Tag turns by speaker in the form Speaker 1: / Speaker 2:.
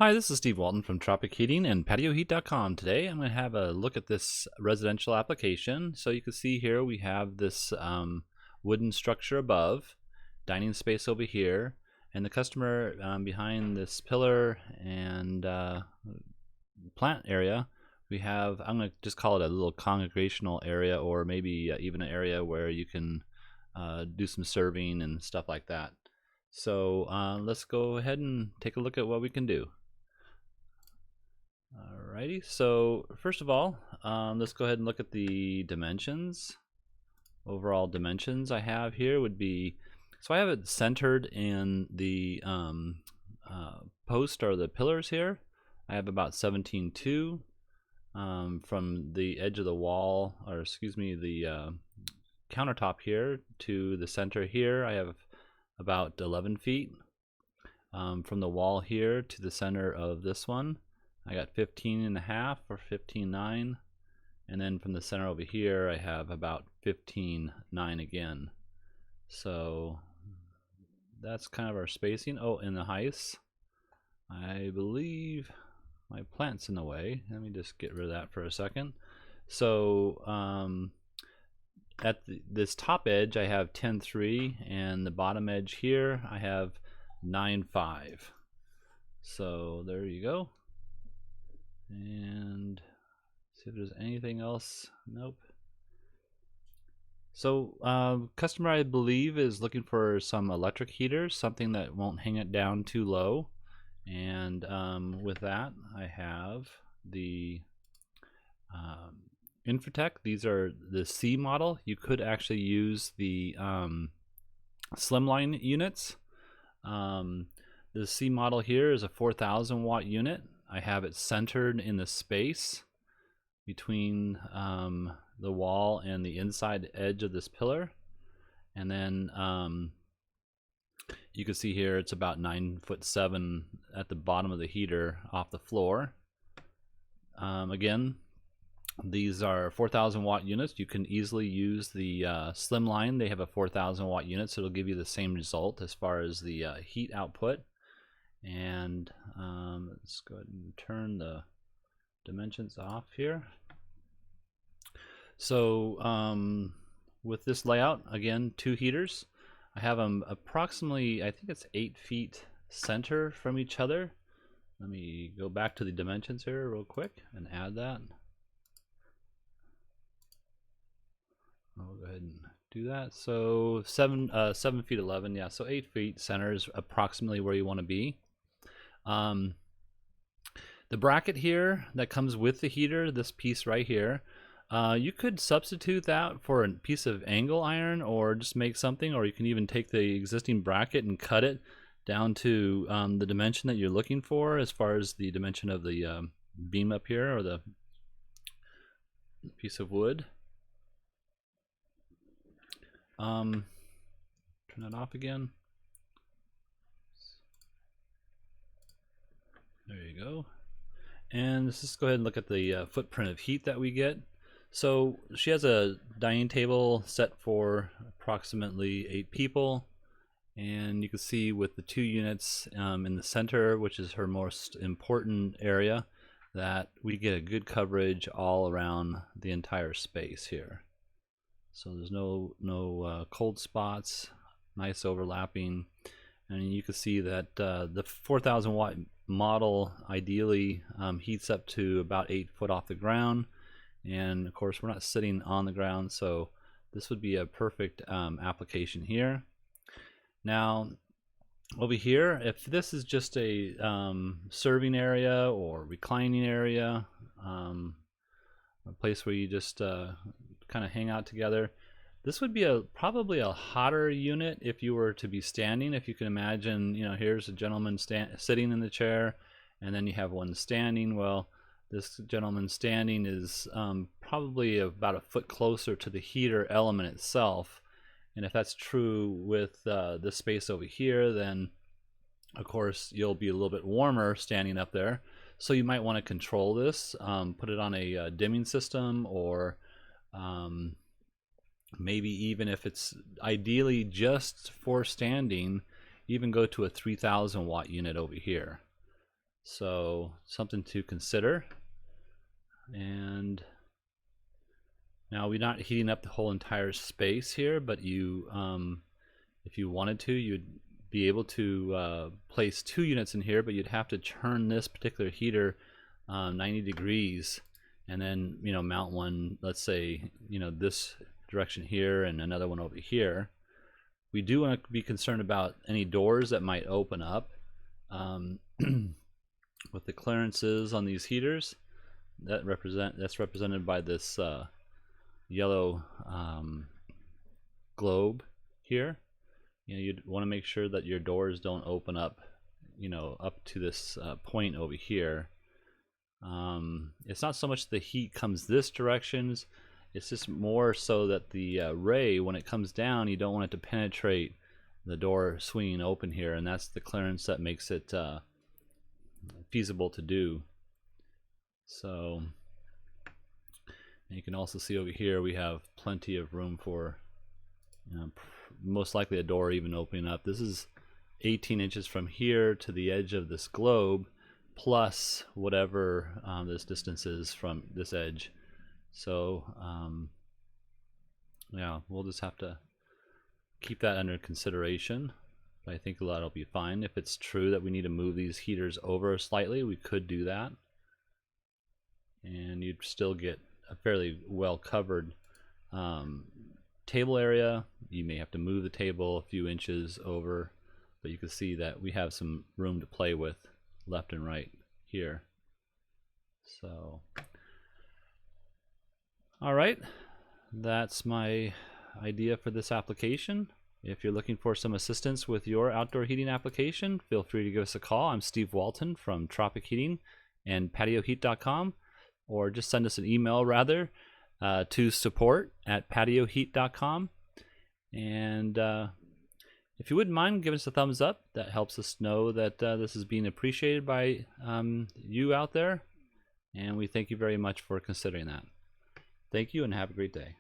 Speaker 1: Hi, this is Steve Walton from Tropic Heating and PatioHeat.com. Today I'm going to have a look at this residential application. So you can see here we have this wooden structure above, dining space over here, and the customer behind this pillar and plant area. We have, I'm going to just call it a little congregational area, or maybe even an area where you can do some serving and stuff like that. So let's go ahead and take a look at what we can do. Alrighty, so first of all, let's go ahead and look at the dimensions. Overall dimensions I have here would be, so I have it centered in the post or the pillars here. I have about 17.2 from the edge of the wall, or excuse me, the countertop here to the center here. I have about 11 feet. From the wall here to the center of this one, I got 15.5 or 15.9, and then from the center over here I have about 15.9 again. So that's kind of our spacing. Oh, and the heights, I believe my plant's in the way. Let me just get rid of that for a second. So at this top edge I have 10.3, and the bottom edge here I have 9.5. So there you go. And see if there's anything else. Nope. So customer, I believe, is looking for some electric heaters, something that won't hang it down too low. And with that, I have the Infratech. These are the C model. You could actually use the slimline units. The C model here is a 4,000 watt unit. I have it centered in the space between the wall and the inside edge of this pillar. And then you can see here it's about 9'7" at the bottom of the heater off the floor. Again, these are 4,000 watt units. You can easily use the slimline. They have a 4,000 watt unit, so it'll give you the same result as far as the heat output. And let's go ahead and turn the dimensions off here. So with this layout, again, 2 heaters. I have them approximately, I think it's 8 feet center from each other. Let me go back to the dimensions here real quick and add that. I'll go ahead and do that. So 7 feet 11, yeah. So 8 feet center is approximately where you want to be. The bracket here that comes with the heater, this piece right here, you could substitute that for a piece of angle iron, or just make something, or you can even take the existing bracket and cut it down to the dimension that you're looking for, as far as the dimension of the beam up here, or the piece of wood. Turn that off again. There you go. And let's just go ahead and look at the footprint of heat that we get. So she has a dining table set for approximately 8 people, and you can see with the 2 units in the center, which is her most important area, that we get a good coverage all around the entire space here. So there's no cold spots, nice overlapping, and you can see that the 4,000 watt model ideally heats up to about 8 foot off the ground, and of course we're not sitting on the ground, so this would be a perfect application here. Now over here, if this is just a serving area or reclining area, a place where you just kind of hang out together, this would be probably a hotter unit if you were to be standing. If you can imagine, you know, here's a gentleman sitting in the chair, and then you have one standing. Well, this gentleman standing is probably about a foot closer to the heater element itself. And if that's true with this space over here, then of course you'll be a little bit warmer standing up there. So you might want to control this, put it on a dimming system, or maybe even if it's ideally just for standing, even go to a 3,000 watt unit over here. So something to consider. And now we're not heating up the whole entire space here, but you, if you wanted to, you'd be able to place 2 units in here, but you'd have to turn this particular heater 90 degrees, and then mount one, let's say this direction here and another one over here. We do want to be concerned about any doors that might open up with the clearances on these heaters. That's represented by this yellow globe here. You'd want to make sure that your doors don't open up, up to this point over here. It's not so much the heat comes this direction, it's just more so that the ray, when it comes down, you don't want it to penetrate the door swinging open here, and that's the clearance that makes it feasible to do. So you can also see over here we have plenty of room for most likely a door even opening up. This is 18 inches from here to the edge of this globe, plus whatever this distance is from this edge. So yeah, we'll just have to keep that under consideration. But I think that'll be fine. If it's true that we need to move these heaters over slightly, we could do that, and you'd still get a fairly well covered table area. You may have to move the table a few inches over, but you can see that we have some room to play with left and right here. So all right, that's my idea for this application. If you're looking for some assistance with your outdoor heating application, feel free to give us a call. I'm Steve Walton from Tropic Heating and PatioHeat.com, or just send us an email rather to support@patioheat.com. And if you wouldn't mind, give us a thumbs up. That helps us know that this is being appreciated by you out there, and we thank you very much for considering that. Thank you and have a great day.